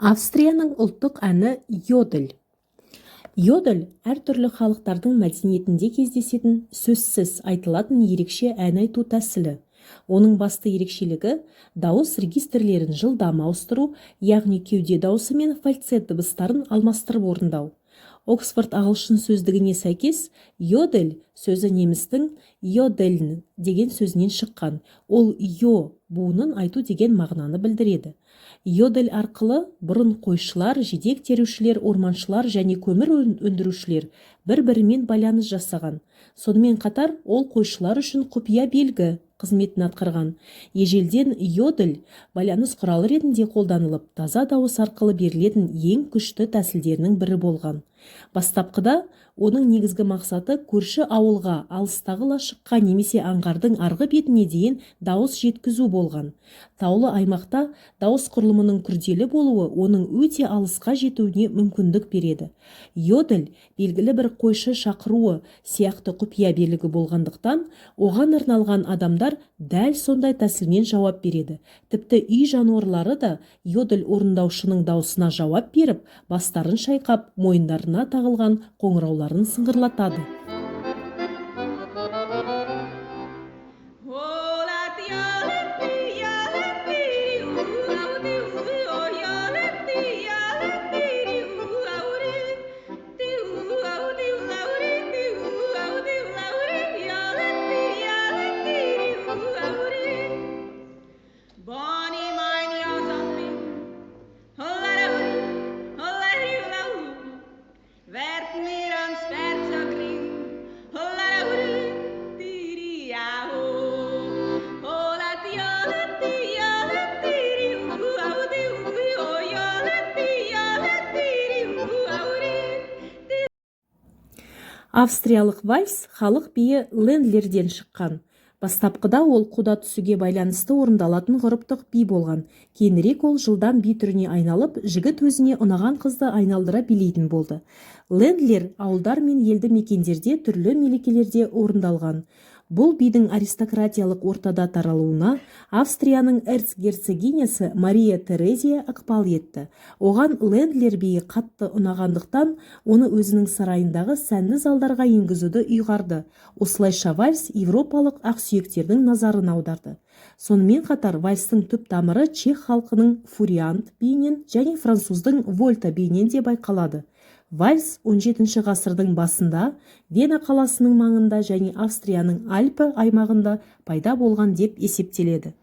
Австрияның ұлттық әні йодель. Йодель әртүрлі халықтардың мәдениетінде кездесетін сөзсіз айтылатын ерекше ән айту тәсілі. Оның басты ерекшелігі дауыс регистрлерін жылдам ауыстыру, яғни кеуде дауысы мен фальцет дыбыстарын алмастырып орындау. Оксфорд ағылшын сөздігіне сәйкес, йодель сөзі немістің йодельн деген сөзінен шыққан. Ол йо буынын айту деген мағынаны білдіреді. Йодель арқылы бұрын қойшылар, жидек терушілер, орманшылар және көмір өндірушілер бір-бірімен байланыс жасаған. Сонымен қатар ол қойшылар үшін құпия белгі қызметін атқарған. Ежелден йодель байланыс құралы ретінде қолданылып, таза дауыс арқылы берілетін ең күшті тәсілдерінің бірі болған. Бастапқыда оның негізгі мақсаты көрші ауылға, алыстағы лашыққа немесе аңғардың арғы бетіне дейін дауыс жеткізу болған. Таулы аймақта дауыс құрылымының күрделі болуы оның өте алысқа жетуіне мүмкіндік береді. Йодель белгілі бір қойшы шақыруы сияқты құпия белгі болғандықтан, оған арналған адамдар дәл сондай тәсілмен жауап береді. Тіпті үй жануарлары да йодель орындаушының даусына жауап беріп, бастарын шайқап, мойындарына тағылған қоңырауларын сыңғырлатады. Австриялық вальс халық биі лендлерден шыққан. Бастапқыда ол қуда түсуге байланысты орындалатын ғұрыптық би болған. Кейінірек ол жылдам би түріне айналып, жігіт өзіне ұнаған қызды айналдыра билейтін болды. Лендлер ауылдар мен елді мекендерде түрлі мерекелерде орындалған. Бұл бидің аристократиялық ортада таралуына Австрияның эрцгерцогинясы Мария Терезия ықпал етті. Оған лендлер биі қатты ұнағандықтан, оны өзінің сарайындағы сәнді залдарға енгізуді ұйғарды. Осылайша вальс европалық ақсүйектердің назарын аударды. Сонымен қатар вальстың түп тамыры чех халқының фуриант биінен және француздың вольта биінен де байқалады. Вальс 17 ғасырдың басында Вена қаласының маңында және Австрияның Альпі аймағында пайда болған деп есептеледі.